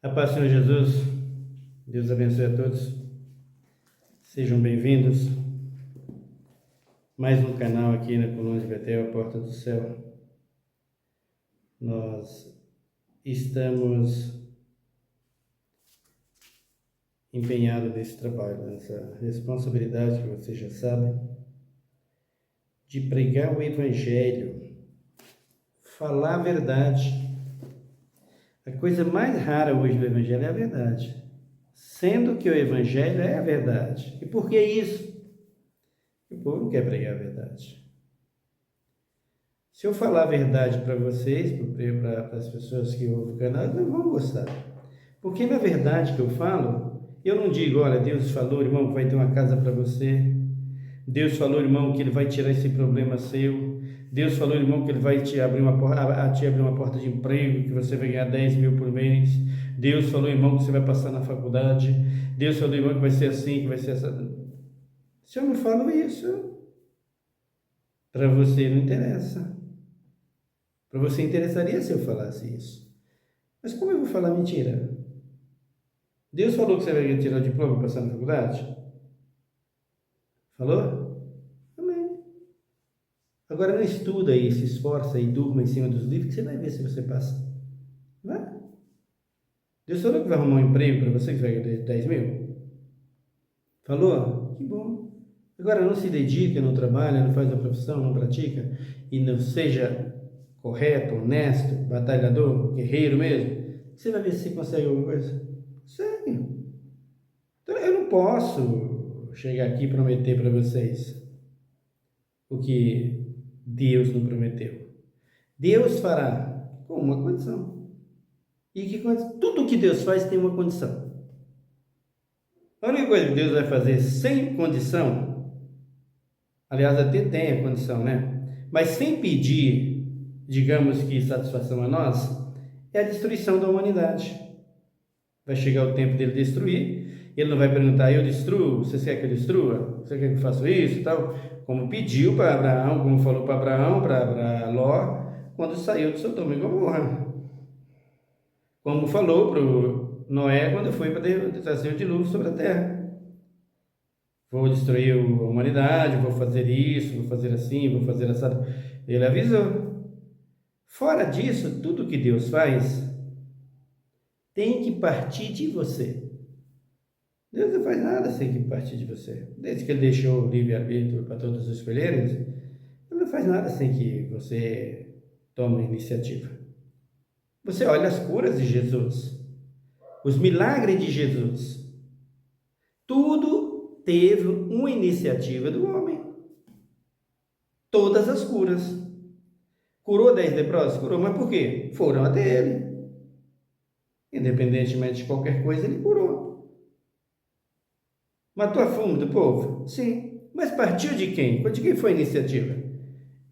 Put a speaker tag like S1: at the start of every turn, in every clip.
S1: A paz do Senhor Jesus, Deus abençoe a todos, sejam bem-vindos. Mais um canal aqui na Coluna de Betel, a Porta do Céu. Nós estamos empenhados nesse trabalho, nessa responsabilidade que você já sabe, de pregar o Evangelho, falar a verdade. A coisa mais rara hoje do Evangelho é a verdade, sendo que o Evangelho é a verdade. E por que isso? O povo não quer pregar a verdade. Se eu falar a verdade para vocês, para as pessoas que ouvem o canal, eles não vão gostar. Porque na verdade que eu falo, eu não digo, olha, Deus falou, irmão, que vai ter uma casa para você. Deus falou, irmão, que Ele vai tirar esse problema seu. Deus falou, irmão, que Ele vai te abrir uma porta de emprego, que você vai ganhar 10 mil por mês. Deus falou, irmão, que você vai passar na faculdade. Deus falou, irmão, que vai ser assim, que vai ser essa. Se eu não falo isso, para você não interessa. Para você interessaria se eu falasse isso. Mas como eu vou falar mentira? Deus falou que você vai tirar o diploma e passar na faculdade? Falou? Amém. Agora não estuda aí, se esforça e durma em cima dos livros que você vai ver se você passa. Vai. Deus falou que vai arrumar um emprego para você que vai ganhar 10 mil? Falou? Que bom. Agora não se dedica, não trabalha, não faz a profissão, não pratica e não seja correto, honesto, batalhador, guerreiro mesmo, você vai ver se você consegue alguma coisa. Sério. Então eu não posso chegar aqui e prometer para vocês o que Deus não prometeu. Deus fará com uma condição. E que condição? Tudo que Deus faz tem uma condição. A única coisa que Deus vai fazer sem condição, aliás, até tem a condição, né? Mas sem pedir, digamos que satisfação a nós, é a destruição da humanidade. Vai chegar o tempo dele destruir, ele não vai perguntar, eu destruo, você quer que eu destrua? Você quer que eu faça isso e tal? Como pediu para Abraão, como falou para Abraão, para Ló, quando saiu de Sodoma e Gomorra. Como falou para Noé quando foi para trazer o dilúvio sobre a terra. Vou destruir a humanidade, vou fazer isso, vou fazer assim, vou fazer essa. Ele avisou. Fora disso, tudo que Deus faz tem que partir de você. Deus não faz nada sem que partir de você. Desde que Ele deixou o livre-arbítrio para todos escolherem, Ele não faz nada sem que você tome iniciativa. Você olha as curas de Jesus, os milagres de Jesus. Tudo teve uma iniciativa do homem. Todas as curas. Curou 10 leprosos? Curou, mas por quê? Foram até ele. Independentemente de qualquer coisa, ele curou. Matou a fome do povo? Sim. Mas partiu de quem? De quem foi a iniciativa?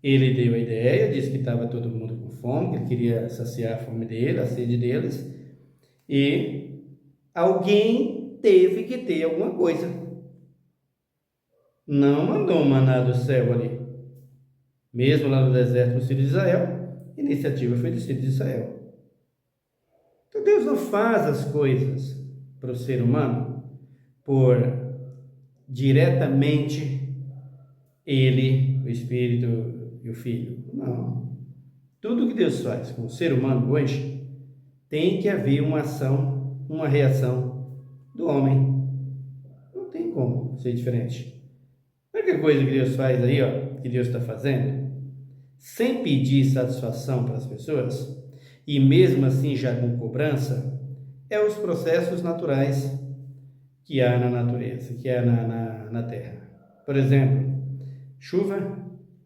S1: Ele deu a ideia, disse que estava todo mundo com fome, que ele queria saciar a fome dele, a sede deles. E alguém teve que ter alguma coisa. Não mandou um maná do céu ali. Mesmo lá no deserto, no filho de Israel, a iniciativa foi do filho de Israel. Então Deus não faz as coisas para o ser humano por diretamente ele, o Espírito e o Filho. Não. Tudo que Deus faz com o ser humano hoje tem que haver uma ação, uma reação do homem. Não tem como ser diferente. A única coisa que Deus faz aí, que Deus está fazendo, sem pedir satisfação para as pessoas, e mesmo assim já com cobrança, é os processos naturais que há na natureza, que há na terra. Por exemplo, chuva,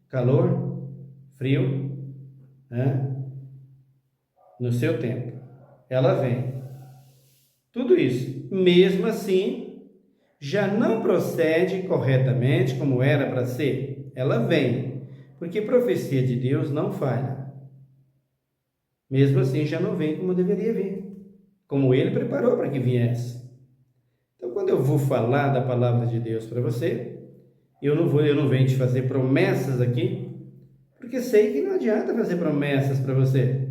S1: calor, frio, né? No seu tempo. Ela vem. Tudo isso, mesmo assim, já não procede corretamente como era para ser. Ela vem, porque profecia de Deus não falha. Mesmo assim, já não vem como deveria vir, como Ele preparou para que viesse. Então, quando eu vou falar da palavra de Deus para você, eu não venho te fazer promessas aqui, porque sei que não adianta fazer promessas para você.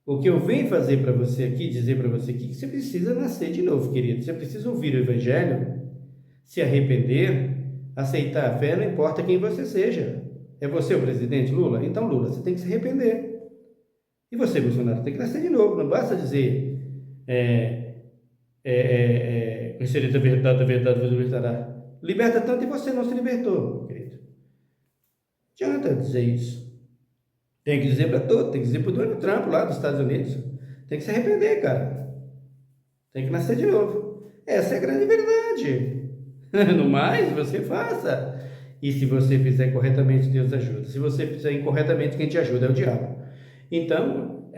S1: O que eu venho fazer para você aqui, dizer para você aqui, que você precisa nascer de novo, querido. Você precisa ouvir o Evangelho, se arrepender, aceitar a fé, não importa quem você seja. É você o presidente Lula? Então, Lula, você tem que se arrepender. E você, Bolsonaro, tem que nascer de novo. Não basta dizer, conhecerei a verdade vos libertará. Liberta tanto e você não se libertou, querido. Não adianta dizer isso. Tem que dizer para todos, tem que dizer para o Donald Trump lá dos Estados Unidos. Tem que se arrepender, cara. Tem que nascer de novo. Essa é a grande verdade. No mais, você faça. E se você fizer corretamente, Deus ajuda. Se você fizer incorretamente, quem te ajuda é o diabo. Então,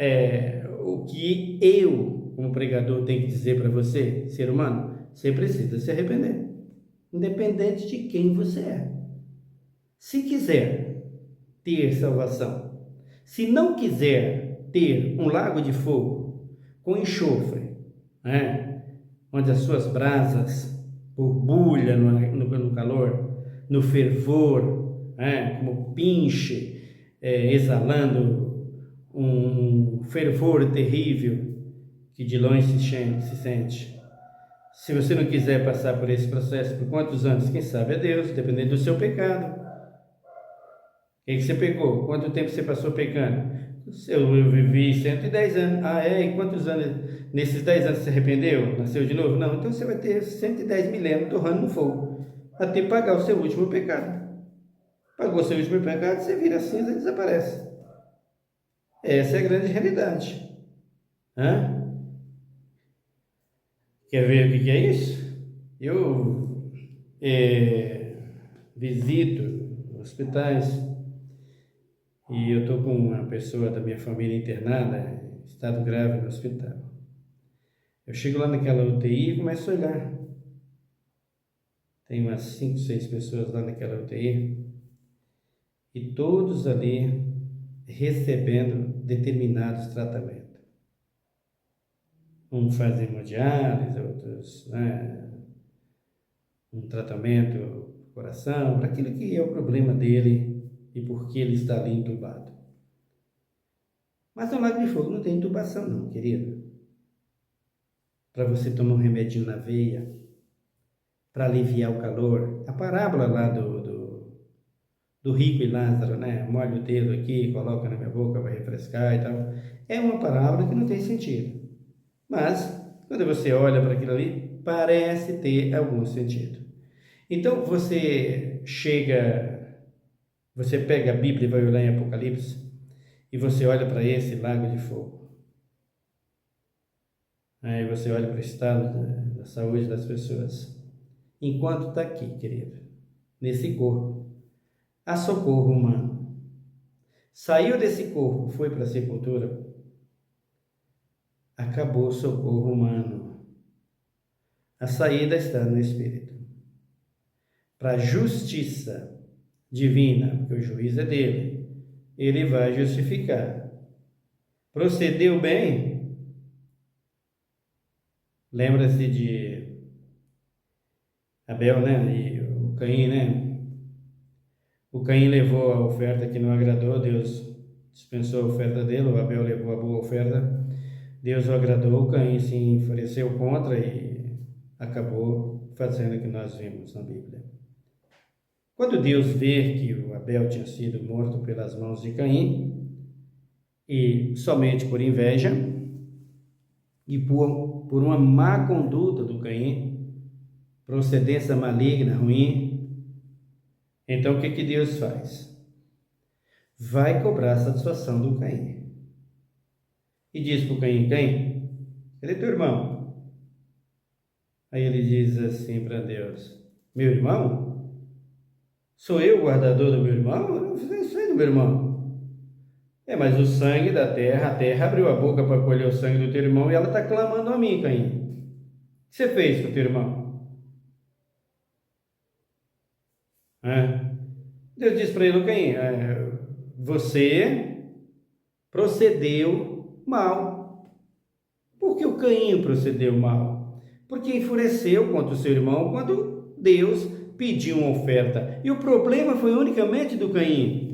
S1: o que eu, como pregador, tenho que dizer para você, ser humano, você precisa se arrepender. Independente de quem você é. Se quiser ter salvação, se não quiser ter um lago de fogo com enxofre, onde as suas brasas borbulham no calor, no fervor, como pinche, exalando um fervor terrível que de longe se sente. Se você não quiser passar por esse processo, por quantos anos? Quem sabe é Deus, dependendo do seu pecado. O que você pecou? Quanto tempo você passou pecando? Eu vivi 110 anos. E quantos anos? Nesses 10 anos você se arrependeu? Nasceu de novo? Não, então você vai ter 110 milênios torrando no fogo, até pagar o seu último pecado. Pagou o seu último pecado, você vira cinza e desaparece. Essa é a grande realidade. Quer ver o que é isso? Eu visito hospitais e eu estou com uma pessoa da minha família internada, em estado grave no hospital. Eu chego lá naquela UTI e começo a olhar. Tem umas 5, 6 pessoas lá naquela UTI e todos ali recebendo determinados tratamentos. Uns fazem hemodiálise, outros, um tratamento do coração, para aquilo que é o problema dele e por que ele está ali entubado. Mas no Lago de Fogo não tem intubação não, querido. Para você tomar um remedinho na veia, para aliviar o calor. A parábola lá do rico e Lázaro, molha o dedo aqui, coloca na minha boca, vai refrescar e tal. É uma parábola que não tem sentido. Mas, quando você olha para aquilo ali, parece ter algum sentido. Então, você pega a Bíblia e vai olhar em Apocalipse, e você olha para esse lago de fogo. Aí você olha para o estado da saúde das pessoas. Enquanto está aqui, querido, nesse corpo, há socorro humano. Saiu desse corpo, foi para a sepultura, acabou o socorro humano. A saída está no Espírito. Para a justiça divina, porque o juiz é dele, ele vai justificar. Procedeu bem? Lembra-se de Abel, e o Caim, O Caim levou a oferta que não agradou, Deus dispensou a oferta dele, o Abel levou a boa oferta, Deus o agradou, o Caim se enfureceu contra e acabou fazendo o que nós vimos na Bíblia. Quando Deus vê que o Abel tinha sido morto pelas mãos de Caim, e somente por inveja, e por uma má conduta do Caim, procedência maligna, ruim, então o que Deus faz? Vai cobrar a satisfação do Caim. E diz para o Caim: Caim, cadê teu irmão? Aí ele diz assim para Deus: meu irmão? Sou eu o guardador do meu irmão? Eu não fiz isso aí do meu irmão. Mas o sangue da terra, a terra abriu a boca para colher o sangue do teu irmão e ela está clamando a mim, Caim. O que você fez com o teu irmão? Deus diz para ele: Caim, você procedeu mal. Por que o Caim procedeu mal? Porque enfureceu contra o seu irmão quando Deus pediu uma oferta. E o problema foi unicamente do Caim.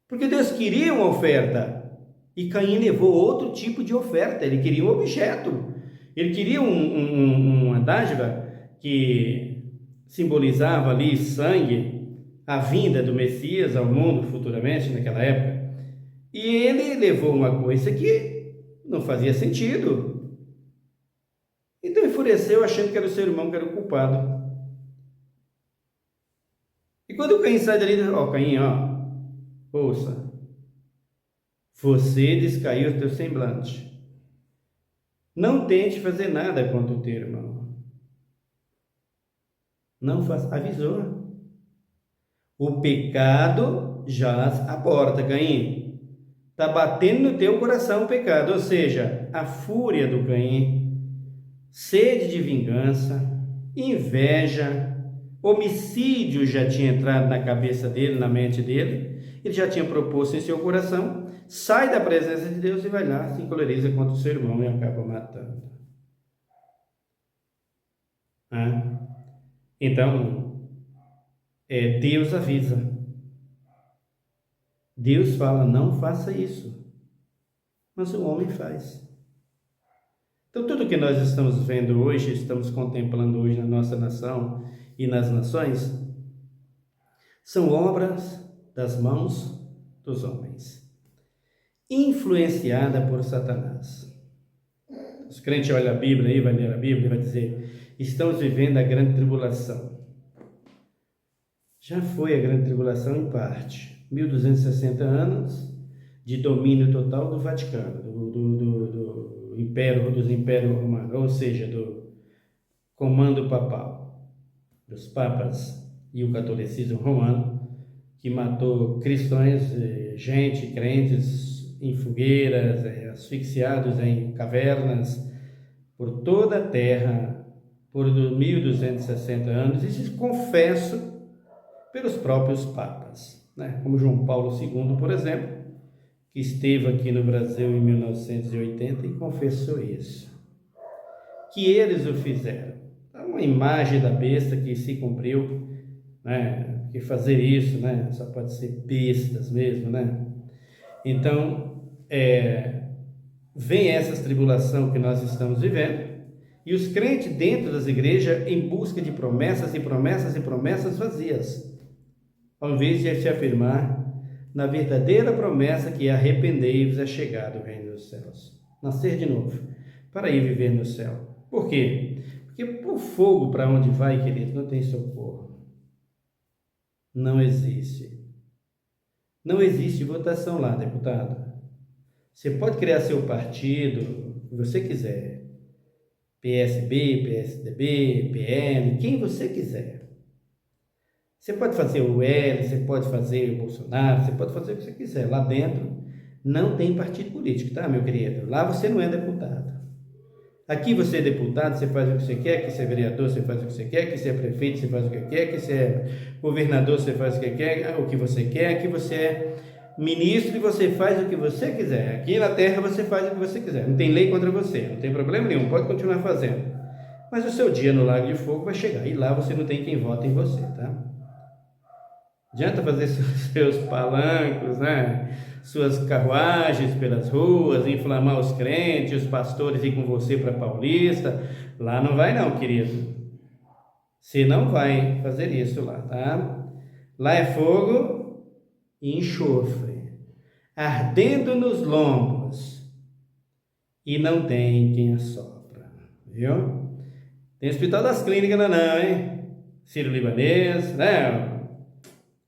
S1: Porque Deus queria uma oferta. E Caim levou outro tipo de oferta, ele queria um objeto, ele queria uma dádiva que simbolizava ali sangue, a vinda do Messias ao mundo futuramente, naquela época. E ele levou uma coisa que não fazia sentido. Então enfureceu, achando que era o seu irmão que era o culpado. E quando o Caim sai dali, ó, Caim, ó, ouça, você descaiu o teu semblante. Não tente fazer nada contra o teu irmão. Não faça, avisou. O pecado jaz à porta, Caim. Está batendo no teu coração o pecado, ou seja, a fúria do Caim, sede de vingança, inveja, homicídio já tinha entrado na cabeça dele, na mente dele, ele já tinha proposto em seu coração, sai da presença de Deus e vai lá, se encoleriza contra o seu irmão e acaba matando. Então, Deus avisa. Deus fala, não faça isso. Mas o homem faz. Então, tudo que nós estamos vendo hoje, estamos contemplando hoje na nossa nação e nas nações, são obras das mãos dos homens, influenciada por Satanás. Os crentes olham a Bíblia aí, vai ler a Bíblia e vai dizer, estamos vivendo a grande tribulação. Já foi a grande tribulação em parte, 1260 anos de domínio total do Vaticano, do império, dos impérios romanos, ou seja, do comando papal, dos papas e o catolicismo romano, que matou cristãos, gente, crentes em fogueiras, asfixiados em cavernas, por toda a terra, por 1260 anos, e se confesso pelos próprios papas, né? Como João Paulo II, por exemplo, que esteve aqui no Brasil em 1980 e confessou isso, que eles o fizeram. É uma imagem da besta que se cumpriu, né? Que fazer isso, né? Só pode ser bestas mesmo, né? Então, vem essa tribulação que nós estamos vivendo, e os crentes dentro das igrejas em busca de promessas e promessas e promessas vazias, ao invés de se afirmar na verdadeira promessa que arrependei-vos é chegado o reino dos céus. Nascer de novo, para ir viver no céu. Por quê? Porque por fogo para onde vai, querido, não tem socorro. Não existe. Não existe votação lá, deputado. Você pode criar seu partido, o que você quiser. PSB, PSDB, PL, quem você quiser. Você pode fazer o L, você pode fazer o Bolsonaro, você pode fazer o que você quiser. Lá dentro não tem partido político, tá, meu querido? Lá você não é deputado. Aqui você é deputado, você faz o que você quer, que você é vereador, você faz o que você quer, que você é prefeito, você faz o que quer, que você é governador, você faz o que quer, o que você quer, que você é ministro e você faz o que você quiser. Aqui na terra você faz o que você quiser. Não tem lei contra você, não tem problema nenhum, pode continuar fazendo. Mas o seu dia no Lago de Fogo vai chegar e lá você não tem quem vota em você, tá? Adianta fazer seus palancos, né? Suas carruagens pelas ruas, inflamar os crentes, os pastores ir com você para Paulista. Lá não vai não, querido. Você não vai fazer isso lá, tá? Lá é fogo e enxofre, ardendo nos lombos, e não tem quem assopra, viu? Tem Hospital das Clínicas lá não, hein? Sírio-Libanês, né?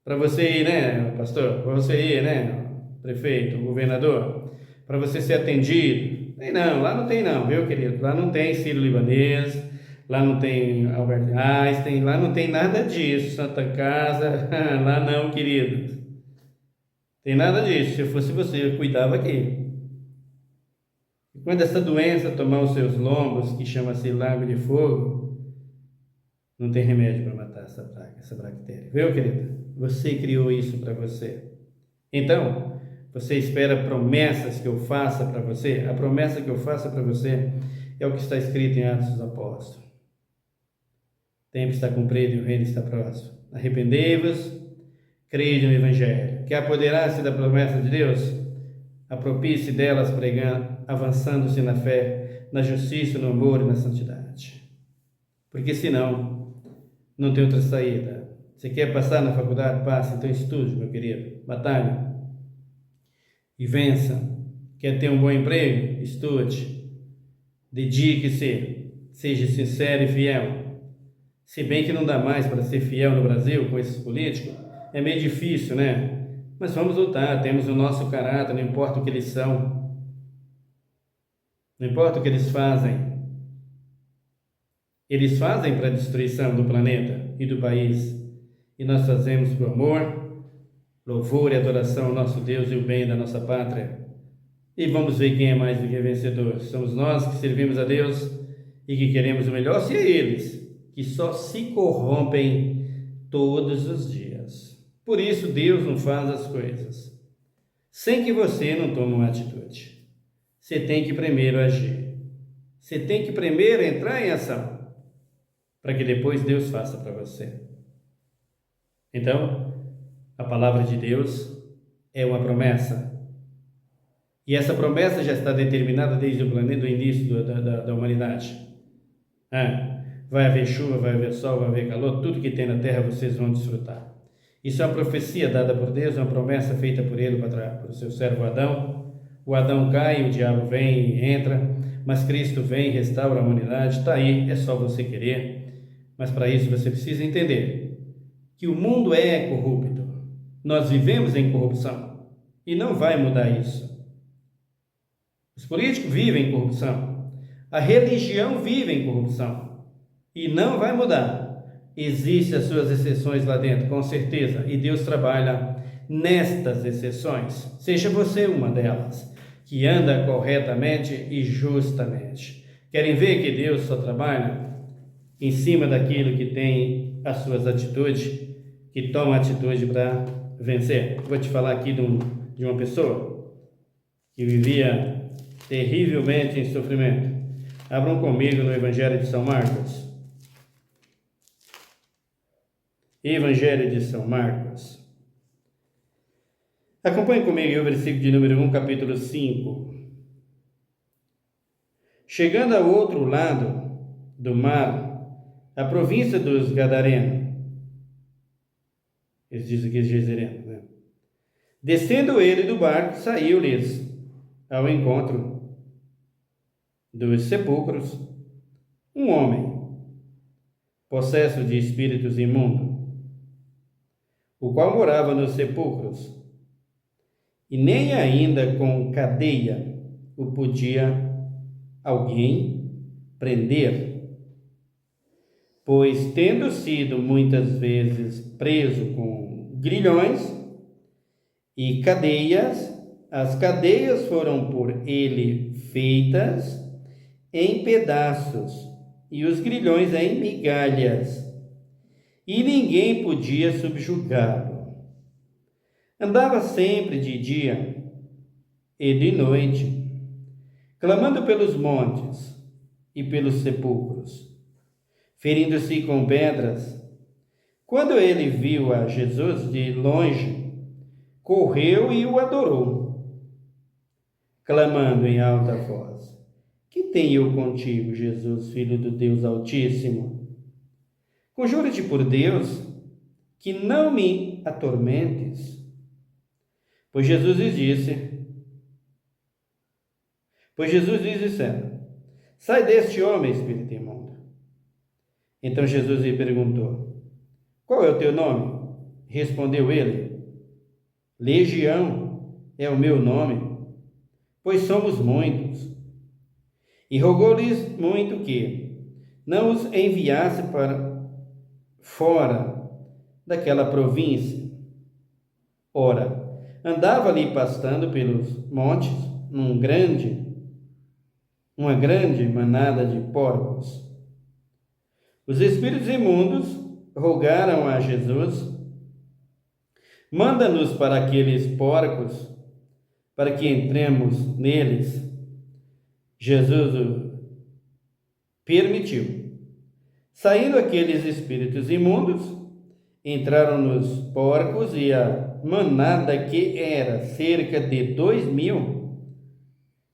S1: Para você ir, né, pastor? Para você ir, né, prefeito, governador? Para você ser atendido? Tem não, lá não tem não, viu, querido? Lá não tem Sírio-Libanês, lá não tem Albert Einstein, lá não tem nada disso, Santa Casa, lá não, querido. Tem nada disso, se eu fosse você, eu cuidava aqui. E quando essa doença tomar os seus lombos, que chama-se Lago de Fogo, não tem remédio para matar essa praga, essa bactéria, viu, querido? Você criou isso para você. Então, você espera promessas que eu faça para você? A promessa que eu faço para você é o que está escrito em Atos dos Apóstolos. O tempo está cumprido e o reino está próximo. Arrependei-vos, crede no Evangelho. Quer apoderar-se da promessa de Deus? apropie-se delas pregando, avançando-se na fé, na justiça, no amor e na santidade. Porque senão, não tem outra saída. Você quer passar na faculdade? Passe, então estude, meu querido. Batalhe e vença. Quer ter um bom emprego? Estude. Dedique-se. Seja sincero e fiel. Se bem que não dá mais para ser fiel no Brasil com esses políticos, é meio difícil, né? Mas vamos lutar, temos o nosso caráter, não importa o que eles são. Não importa o que eles fazem. Eles fazem para a destruição do planeta e do país. E nós fazemos por amor, louvor e adoração ao nosso Deus e o bem da nossa pátria. E vamos ver quem é mais do que vencedor. Somos nós que servimos a Deus e que queremos o melhor, se é eles, que só se corrompem todos os dias. Por isso Deus não faz as coisas sem que você não tome uma atitude. Você tem que primeiro agir. Você tem que primeiro entrar em ação, para que depois Deus faça para você. Então, a palavra de Deus é uma promessa. E essa promessa já está determinada desde o planeta, do início da humanidade. Vai haver chuva, vai haver sol, vai haver calor, tudo que tem na terra vocês vão desfrutar. Isso é uma profecia dada por Deus, uma promessa feita por ele para o seu servo Adão. O Adão cai, o diabo vem e entra, mas Cristo vem e restaura a humanidade. Está aí, é só você querer. Mas para isso você precisa entender que o mundo é corrupto. Nós vivemos em corrupção e não vai mudar isso. Os políticos vivem em corrupção. A religião vive em corrupção e não vai mudar. Existem as suas exceções lá dentro, com certeza, e Deus trabalha nestas exceções. Seja você uma delas, que anda corretamente e justamente. Querem ver que Deus só trabalha em cima daquilo que tem as suas atitudes, que toma atitude para vencer? Vou te falar aqui de uma pessoa que vivia terrivelmente em sofrimento. Abram comigo no Evangelho de São Marcos. Evangelho de São Marcos. Acompanhe comigo o versículo de número 1, capítulo 5. Chegando ao outro lado do mar, a província dos Gadarenos, eles dizem que é Gezereno, né? Descendo ele do barco, saiu-lhes ao encontro dos sepulcros um homem, possesso de espíritos imundos, o qual morava nos sepulcros, e nem ainda com cadeia o podia alguém prender, pois, tendo sido muitas vezes preso com grilhões e cadeias, as cadeias foram por ele feitas em pedaços e os grilhões em migalhas, e ninguém podia subjugá-lo. Andava sempre de dia e de noite, clamando pelos montes e pelos sepulcros, ferindo-se com pedras. Quando ele viu a Jesus de longe, correu e o adorou, clamando em alta voz: Que tenho eu contigo, Jesus, Filho do Deus Altíssimo? Conjuro-te por Deus que não me atormentes. Pois Jesus lhes disse: Sai deste homem, espírito imundo. Então Jesus lhe perguntou: Qual é o teu nome? Respondeu ele: Legião é o meu nome, pois somos muitos. E rogou-lhes muito que não os enviasse para fora daquela província. Ora, andava ali pastando pelos montes uma grande manada de porcos. Os espíritos imundos rogaram a Jesus: Manda-nos para aqueles porcos, para que entremos neles. Jesus o permitiu. Saindo aqueles espíritos imundos, entraram nos porcos, e a manada, que era cerca de 2.000,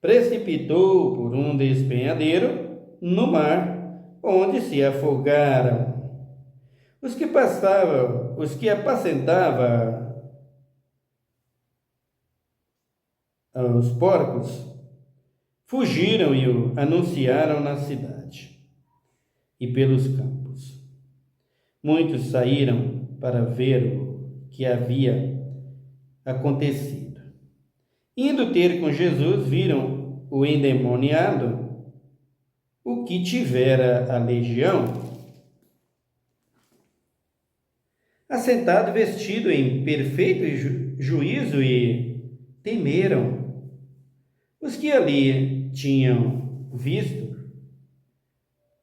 S1: precipitou por um despenhadeiro no mar, onde se afogaram. Os que apacentava os porcos, fugiram e o anunciaram na cidade e pelos campos. Muitos saíram para ver o que havia acontecido. Indo ter com Jesus, viram o endemoniado, o que tivera a legião, assentado, vestido em perfeito juízo, e temeram. Os que ali tinham visto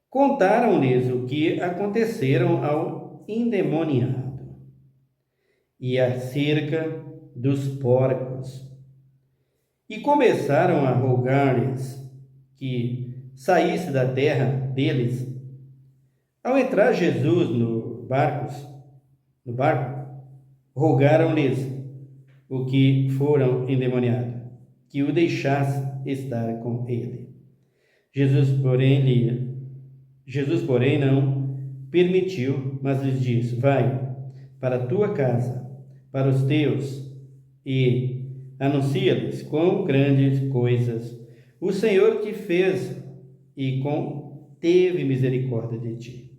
S1: contaram-lhes o que aconteceram ao endemoniado e acerca dos porcos, e começaram a rogar-lhes que saísse da terra deles. Ao entrar Jesus no barco, rogaram-lhes o que foram endemoniados, que o deixasse estar com ele. Jesus, porém, não permitiu, mas lhes disse: vai para a tua casa, para os teus, e anuncia-lhes quão grandes coisas o Senhor te fez e com teve misericórdia de ti.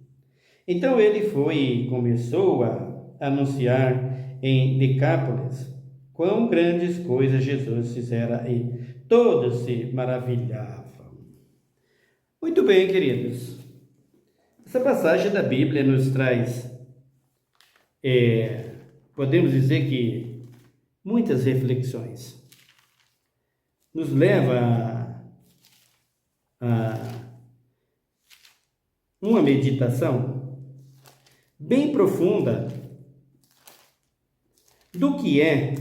S1: Então ele foi e começou a anunciar em Decápolis quão grandes coisas Jesus fizera, e todos se maravilhavam. Muito bem, queridos. Essa passagem da Bíblia nos traz, podemos dizer que, muitas reflexões. Nos leva a uma meditação bem profunda do que é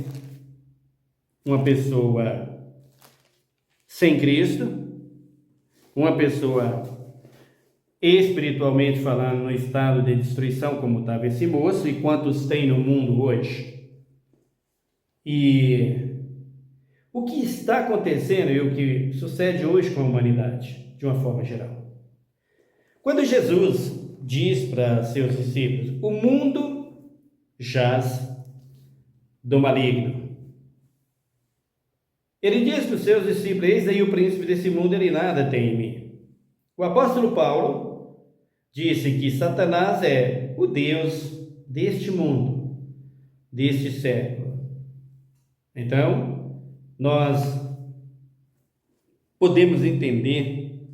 S1: uma pessoa sem Cristo, uma pessoa espiritualmente falando no estado de destruição, como estava esse moço, e quantos tem no mundo hoje. E o que está acontecendo e o que sucede hoje com a humanidade, de uma forma geral. Quando Jesus diz para seus discípulos: o mundo jaz do maligno. Ele diz para os seus discípulos: eis aí o príncipe desse mundo, ele nada tem em mim. O apóstolo Paulo disse que Satanás é o Deus deste mundo, deste século. Então, nós podemos entender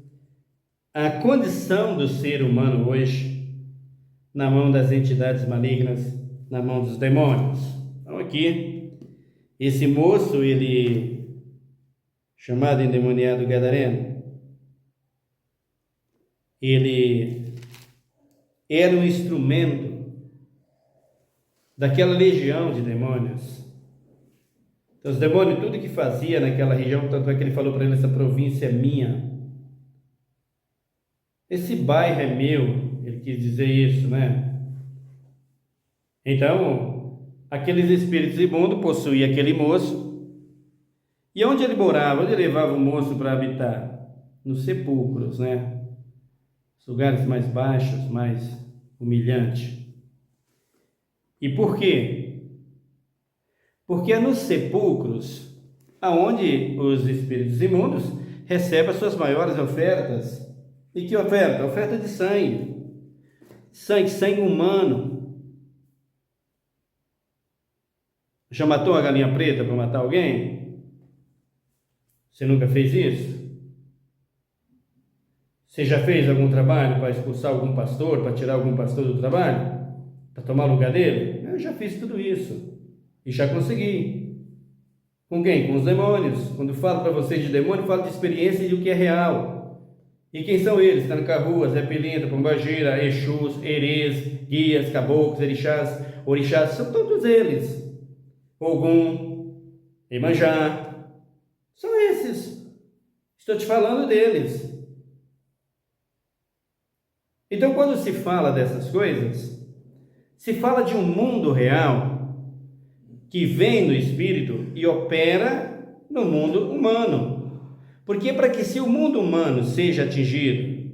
S1: a condição do ser humano hoje na mão das entidades malignas, na mão dos demônios. Então aqui, esse moço, ele, chamado endemoniado gadareno, ele era um instrumento daquela legião de demônios. Então, os demônios, tudo que fazia naquela região, tanto é que ele falou para ele: essa província é minha, esse bairro é meu, ele quis dizer isso, né? Então, aqueles espíritos imundos possuíam aquele moço, e onde ele morava, onde ele levava o moço para habitar? Nos sepulcros, né? Os lugares mais baixos, mais humilhantes. E por quê? Porque é nos sepulcros aonde os espíritos imundos recebem as suas maiores ofertas. E que oferta? Oferta de sangue. Sangue humano. Já matou uma galinha preta para matar alguém? Você nunca fez isso? Você já fez algum trabalho para expulsar algum pastor, para tirar algum pastor do trabalho? Para tomar o lugar dele? Eu já fiz tudo isso. E já consegui. Com quem? Com os demônios. Quando eu falo para vocês de demônio, eu falo de experiência e do que é real. E quem são eles? Tancahua, Zé Pilintra, Pombagira, Exus, Erês, guias, caboclos, orixás, são todos eles. Ogum, Iemanjá, são esses. Estou te falando deles. Então, quando se fala dessas coisas, se fala de um mundo real que vem no espírito e opera no mundo humano. Porque para que se o mundo humano seja atingido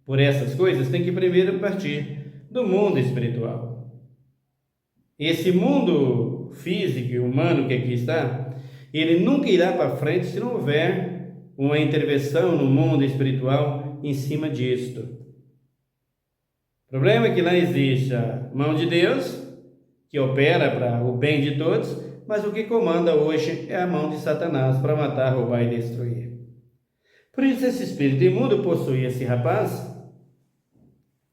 S1: por essas coisas, tem que primeiro partir do mundo espiritual. Esse mundo físico e humano que aqui está, ele nunca irá para frente se não houver uma intervenção no mundo espiritual em cima disto. O problema é que lá existe a mão de Deus, que opera para o bem de todos, mas o que comanda hoje é a mão de Satanás para matar, roubar e destruir. Por isso esse espírito imundo possuía esse rapaz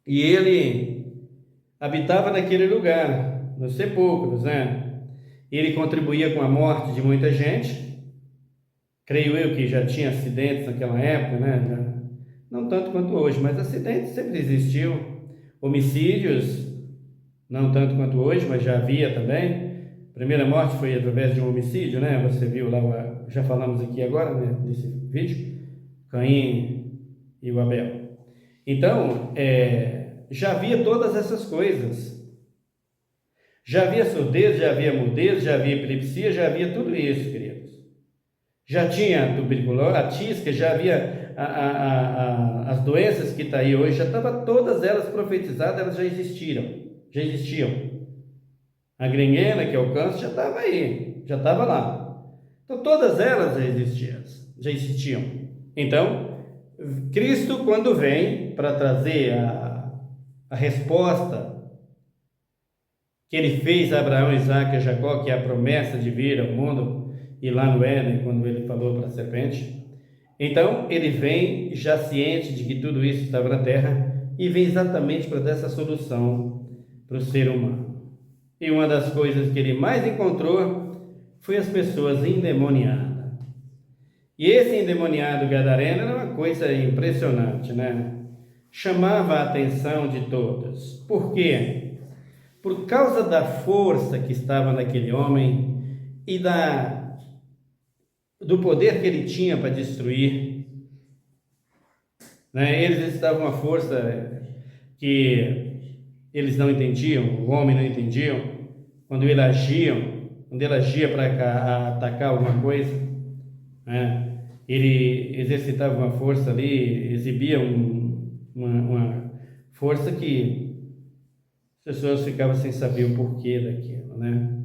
S1: e ele habitava naquele lugar, nos sepulcros, né? Ele contribuía com a morte de muita gente. Creio eu que já tinha acidentes naquela época, né? Não tanto quanto hoje, mas acidentes sempre existiu. Homicídios, não tanto quanto hoje, mas já havia também. A primeira morte foi através de um homicídio, né? Você viu lá, já falamos aqui agora, né, nesse vídeo, Caim e o Abel. Então, já havia todas essas coisas. Já havia surdez, já havia mudez, já havia epilepsia, já havia tudo isso, queridos. Já tinha tuberculose, a tisca, já havia as doenças que está aí hoje, já estavam todas elas profetizadas, elas já existiam. A gringuena, que é o câncer, já estava aí, já estava lá. Então, todas elas já existiam. Então, Cristo, quando vem para trazer a resposta que ele fez a Abraão, Isaac e Jacó, que é a promessa de vir ao mundo, e lá no Éden, quando ele falou para a serpente, então ele vem já ciente de que tudo isso estava na terra e vem exatamente para dar essa solução para o ser humano. E uma das coisas que ele mais encontrou foi as pessoas endemoniadas. E esse endemoniado gadareno era uma coisa impressionante, né? Chamava a atenção de todos. Por quê? Por causa da força que estava naquele homem e do poder que ele tinha para destruir, né? Eles estavam uma força que eles não entendiam, o homem não entendiam, quando ele agia para atacar alguma coisa, né? Ele exercitava uma força ali, exibia uma força que as pessoas ficavam sem saber o porquê daquilo, né?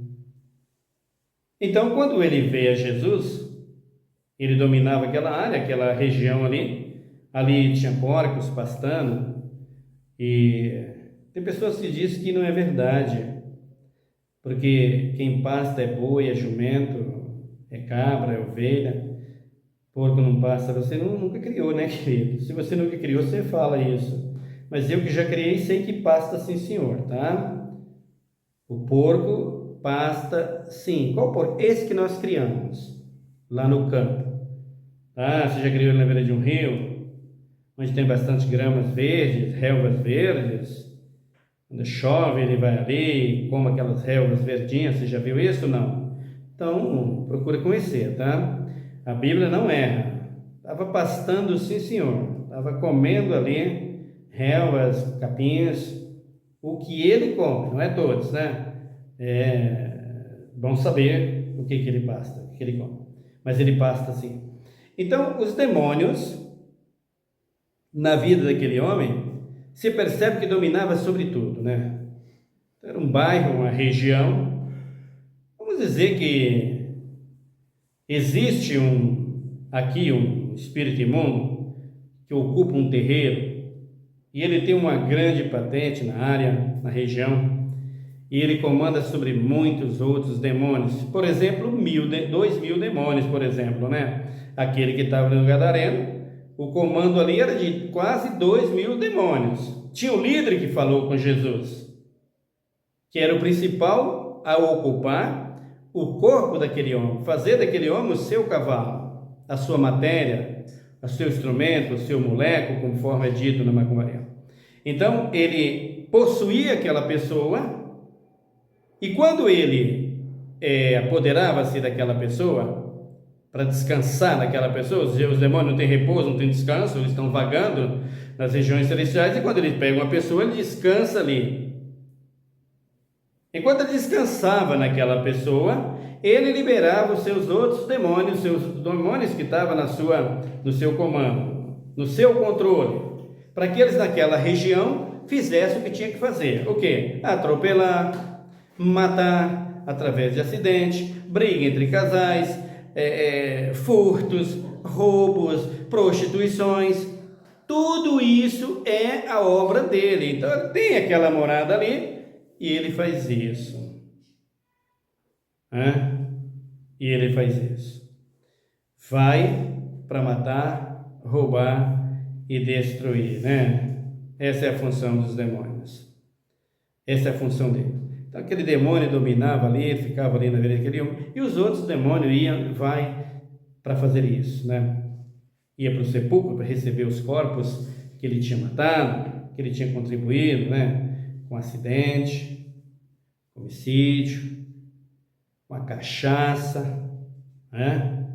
S1: Então, quando ele veio a Jesus, ele dominava aquela área, aquela região ali tinha porcos pastando, e tem pessoas que dizem que não é verdade, porque quem pasta é boi, é jumento, é cabra, é ovelha, porco não pasta. Você nunca criou, né, querido? Se você nunca criou, você fala isso. Mas eu que já criei, sei que pasta sim, senhor, tá? O porco pasta sim. Qual porco? Esse que nós criamos lá no campo. Ah, você já criou na beira de um rio, onde tem bastante gramas verdes, relvas verdes. Quando chove, ele vai ali, come aquelas relvas verdinhas. Você já viu isso ou não? Então, procura conhecer, tá? A Bíblia não erra. Estava pastando, sim, senhor. Estava comendo ali relvas, capinhas, o que ele come, não é todos, né? É bom saber o que ele pasta, o que ele come. Mas ele pasta sim. Então, os demônios, na vida daquele homem, se percebe que dominava sobre tudo, né? Era um bairro, uma região. Vamos dizer que existe aqui um espírito imundo que ocupa um terreiro e ele tem uma grande patente na área, na região, e ele comanda sobre muitos outros demônios. Por exemplo, 2.000 demônios, por exemplo, né? Aquele que estava no Gadareno, o comando ali era de quase 2.000 demônios. Tinha o líder que falou com Jesus, que era o principal a ocupar o corpo daquele homem, fazer daquele homem o seu cavalo, a sua matéria, o seu instrumento, o seu moleco, conforme é dito na Macumbaria. Então, ele possuía aquela pessoa, e quando ele apoderava-se daquela pessoa, para descansar naquela pessoa, os demônios não têm repouso, não têm descanso, eles estão vagando nas regiões celestiais, e quando ele pega uma pessoa, ele descansa ali. Enquanto ele descansava naquela pessoa, ele liberava os seus outros demônios, seus demônios que estavam no seu comando, no seu controle, para que eles naquela região fizessem o que tinha que fazer. O quê? Atropelar, matar através de acidente, briga entre casais, furtos, roubos, prostituições. Tudo isso é a obra dele. Então ele tem aquela morada ali e ele faz isso. E ele faz isso. Vai para matar, roubar e destruir, né? Essa é a função dos demônios. Essa é a função dele. Então aquele demônio dominava ali, ele ficava ali na vida daquele homem, e os outros demônios vai para fazer isso, né? Ia para o sepulcro para receber os corpos que ele tinha matado, que ele tinha contribuído, né? Com acidente, homicídio, com a cachaça, né?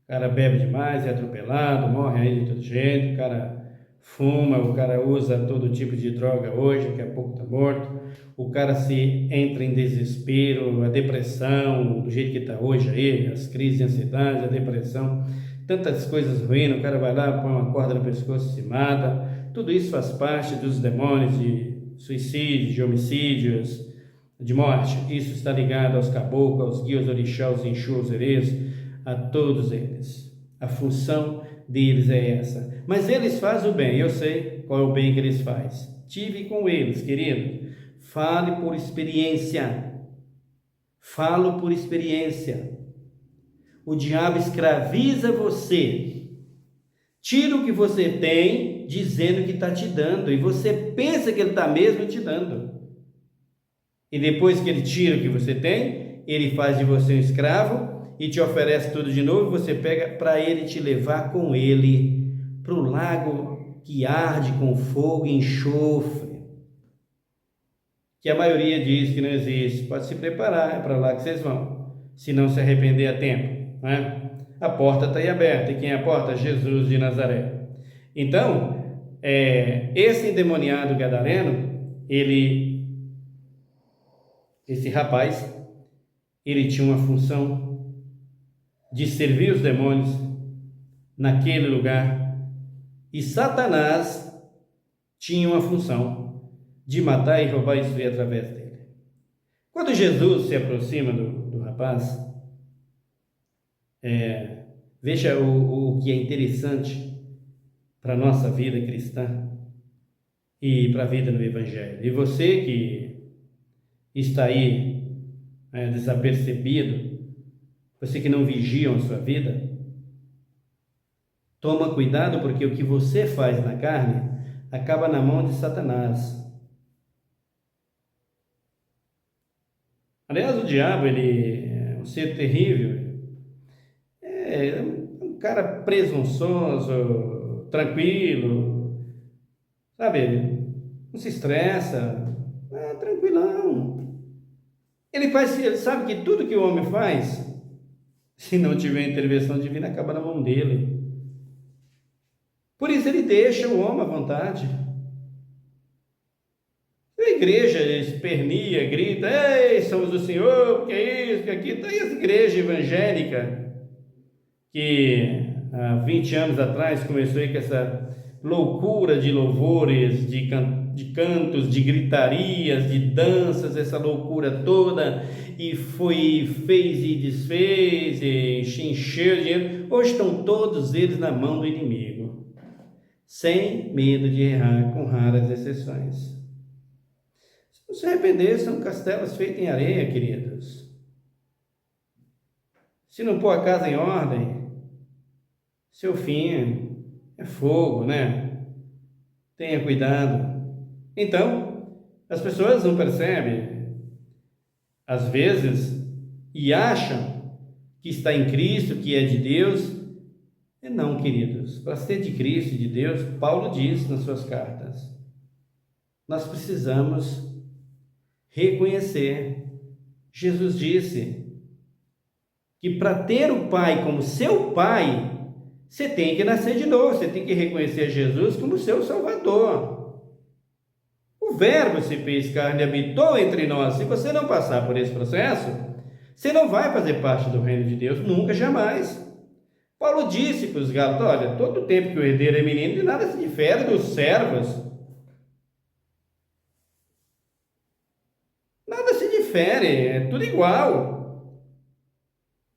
S1: O cara bebe demais, é atropelado, morre aí de todo jeito, o cara fuma, o cara usa todo tipo de droga hoje, daqui a pouco está morto, o cara se entra em desespero, a depressão, do jeito que está hoje aí, as crises de ansiedade, a depressão, tantas coisas ruins, o cara vai lá, põe uma corda no pescoço e se mata. Tudo isso faz parte dos demônios de suicídio, de homicídios, de morte. Isso está ligado aos caboclos, aos guias, orixás, aos enxus, aos herês, a todos eles. A função deles é essa. Mas eles fazem o bem, eu sei qual é o bem que eles fazem. Tive com eles, querido. Fale por experiência. Falo por experiência. O diabo escraviza você, tira o que você tem, dizendo que está te dando, e você pensa que ele está mesmo te dando. E depois que ele tira o que você tem, ele faz de você um escravo e te oferece tudo de novo, você pega para ele te levar com ele para o lago que arde com fogo e enxofre, que a maioria diz que não existe. Pode se preparar, é para lá que vocês vão, se não se arrepender a tempo. A porta está aí aberta, e quem é a porta? Jesus de Nazaré. Então, esse endemoniado gadareno, esse rapaz, ele tinha uma função de servir os demônios naquele lugar, e Satanás tinha uma função de matar e roubar e destruir através dele. Quando Jesus se aproxima do rapaz, veja o que é interessante para a nossa vida cristã e para a vida no Evangelho. E você que está aí desapercebido, você que não vigia a sua vida, toma cuidado, porque o que você faz na carne acaba na mão de Satanás. Aliás, o diabo, ele é um ser terrível. É um cara presunçoso, tranquilo, sabe? Não se estressa, tranquilão. Ele sabe que tudo que o homem faz, se não tiver intervenção divina, acaba na mão dele. Por isso ele deixa o homem à vontade. A igreja espernia, grita: ei, somos do Senhor, que é isso, que é aquilo. Tá aí essa igreja evangélica que há 20 anos atrás começou aí com essa loucura de louvores, de cantos, de gritarias, de danças, essa loucura toda, e fez e desfez, e encheu de dinheiro. Hoje estão todos eles na mão do inimigo, sem medo de errar, com raras exceções. Se não se arrepender, são castelos feitos em areia, queridos. Se não pôr a casa em ordem, seu fim é fogo, né? Tenha cuidado. Então, as pessoas não percebem, às vezes, e acham que está em Cristo, que é de Deus. E não, queridos. Para ser de Cristo e de Deus, Paulo diz nas suas cartas, nós precisamos reconhecer. Jesus disse que para ter o Pai como seu Pai, você tem que nascer de novo, você tem que reconhecer Jesus como seu Salvador. O Verbo se fez carne e habitou entre nós. Se você não passar por esse processo, Você não vai fazer parte do reino de Deus nunca, jamais. Paulo disse para os Gálatas: olha, todo o tempo que o herdeiro é menino, de nada se difere dos servos. Nada se difere, é tudo igual.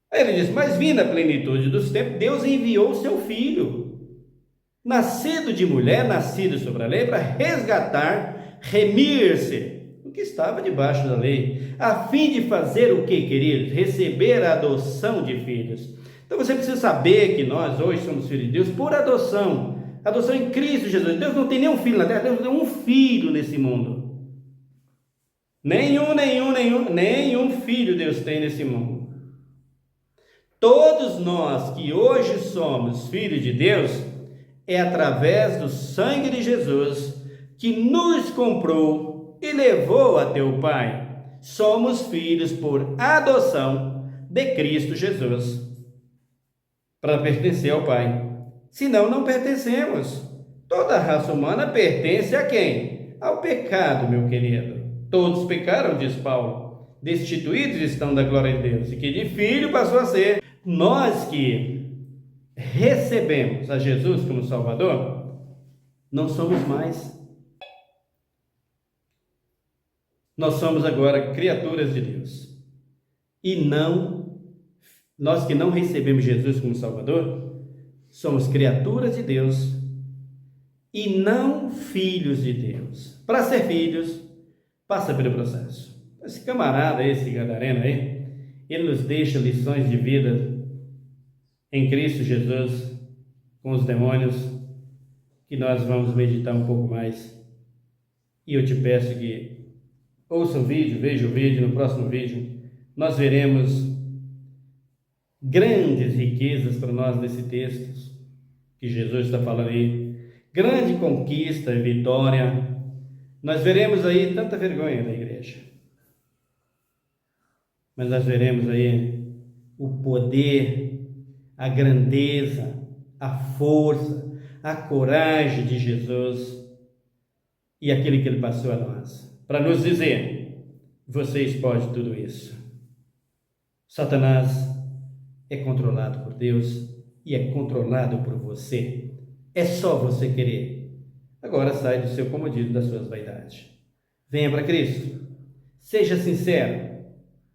S1: Aí ele diz: mas vindo a plenitude dos tempos, Deus enviou o seu filho, nascido de mulher, nascido sobre a lei, para resgatar, remir-se o que estava debaixo da lei, a fim de fazer o que, queridos? Receber a adoção de filhos. Então você precisa saber que nós hoje somos filhos de Deus por adoção, adoção em Cristo Jesus. Deus não tem nenhum filho na terra, Deus tem um filho nesse mundo. Nenhum filho Deus tem nesse mundo. Todos nós que hoje somos filhos de Deus, é através do sangue de Jesus que nos comprou e levou até o Pai. Somos filhos por adoção de Cristo Jesus, para pertencer ao Pai. Senão não pertencemos. Toda a raça humana pertence a quem? Ao pecado, meu querido. Todos pecaram, diz Paulo, destituídos estão da glória de Deus, e que de filho passou a ser. Nós que recebemos a Jesus como Salvador, não somos mais. Nós somos agora criaturas de Deus. E não, nós que não recebemos Jesus como Salvador, somos criaturas de Deus e não filhos de Deus. Para ser filhos, passa pelo processo. Esse camarada, esse gadareno aí, ele nos deixa lições de vida em Cristo Jesus, com os demônios, que nós vamos meditar um pouco mais. E eu te peço que ouça o vídeo, veja o vídeo. No próximo vídeo nós veremos grandes riquezas para nós nesse texto que Jesus está falando aí, grande conquista e vitória. Nós veremos aí tanta vergonha da igreja, mas nós veremos aí o poder, a grandeza, a força, a coragem de Jesus e aquele que ele passou a nós, para nos dizer: vocês podem tudo isso. Satanás é controlado por Deus e é controlado por você. É só você querer. Agora sai do seu comodismo, das suas vaidades. Venha para Cristo. Seja sincero.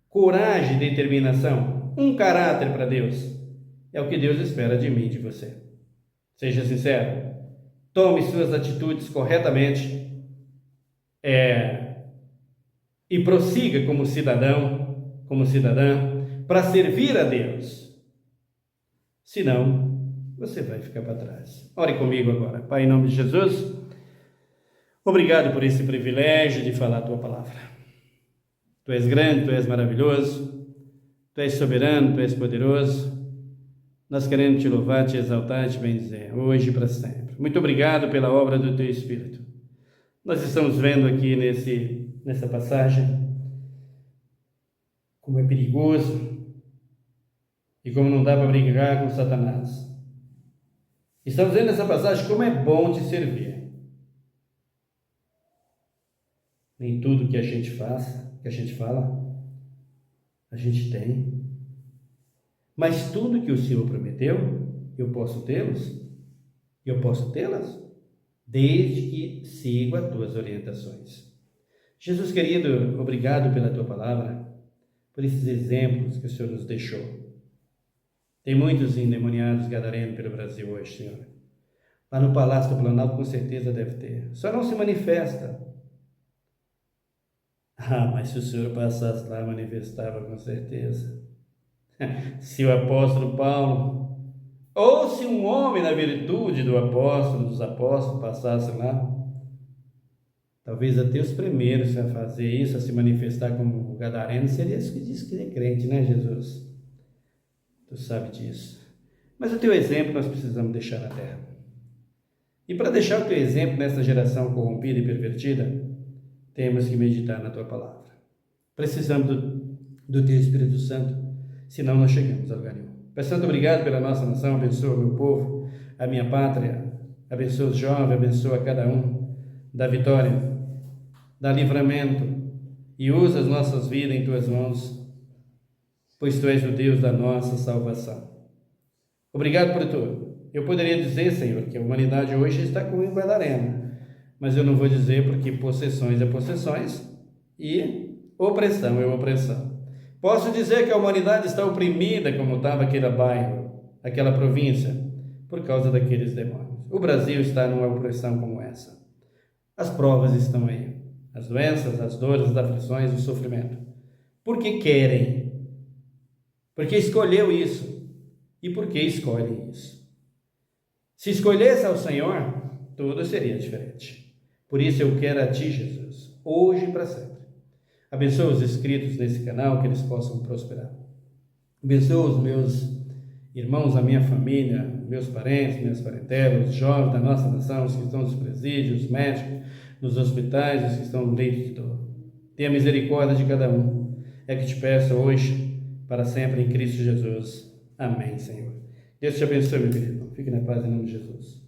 S1: Coragem e determinação. Um caráter para Deus. É o que Deus espera de mim e de você. Seja sincero. Tome suas atitudes corretamente. E prossiga como cidadão, como cidadã, para servir a Deus. Senão, você vai ficar para trás. Ore comigo agora. Pai, em nome de Jesus, obrigado por esse privilégio de falar a Tua palavra. Tu és grande, Tu és maravilhoso, Tu és soberano, Tu és poderoso. Nós queremos Te louvar, Te exaltar, Te bendizer, hoje e para sempre. Muito obrigado pela obra do Teu Espírito. Nós estamos vendo aqui nessa passagem como é perigoso e como não dá para brigar com Satanás. Estamos vendo nessa passagem como é bom te servir. Nem tudo que a gente fala, a gente tem. Mas tudo que o Senhor prometeu, eu posso tê-las, desde que sigo as tuas orientações. Jesus querido, obrigado pela tua palavra, por esses exemplos que o Senhor nos deixou. Tem muitos endemoniados gadarenos pelo Brasil hoje, Senhor. Lá no Palácio do Planalto com certeza deve ter. Só não se manifesta. Mas se o Senhor passasse lá, manifestava com certeza. Se o apóstolo Paulo, ou se um homem na virtude dos apóstolos passasse lá, talvez até os primeiros a fazer isso, a se manifestar como gadareno, seria isso que diz que é crente, né, Jesus? Tu sabe disso. Mas o teu exemplo nós precisamos deixar na terra. E para deixar o teu exemplo nessa geração corrompida e pervertida, temos que meditar na tua palavra. Precisamos do teu Espírito Santo, senão não chegamos a lugar nenhum. Pai Santo, obrigado pela nossa nação, abençoa o meu povo, a minha pátria, abençoa os jovens, abençoa cada um, dá vitória, dá livramento e usa as nossas vidas em tuas mãos. pois Tu és o Deus da nossa salvação. Obrigado por tudo. Eu poderia dizer, Senhor, que a humanidade hoje está com o guarda-arena, mas eu não vou dizer porque possessões é possessões e opressão é opressão. Posso dizer que a humanidade está oprimida como estava aquele bairro, aquela província, por causa daqueles demônios. O Brasil está numa opressão como essa. As provas estão aí, as doenças, as dores, as aflições, o sofrimento. Porque querem, porque escolheu isso e porque escolhem isso. Se escolhesse ao Senhor, tudo seria diferente. Por isso eu quero a Ti, Jesus, hoje e para sempre. Abençoa os inscritos nesse canal, que eles possam prosperar. Abençoa os meus irmãos, a minha família, meus parentes, minhas parentelas, os jovens da nossa nação, os que estão nos presídios, os médicos, nos hospitais, os que estão no leito de dor. Tenha misericórdia de cada um. É que te peço hoje, para sempre, em Cristo Jesus. Amém, Senhor. Deus te abençoe, meu querido. Fique na paz em nome de Jesus.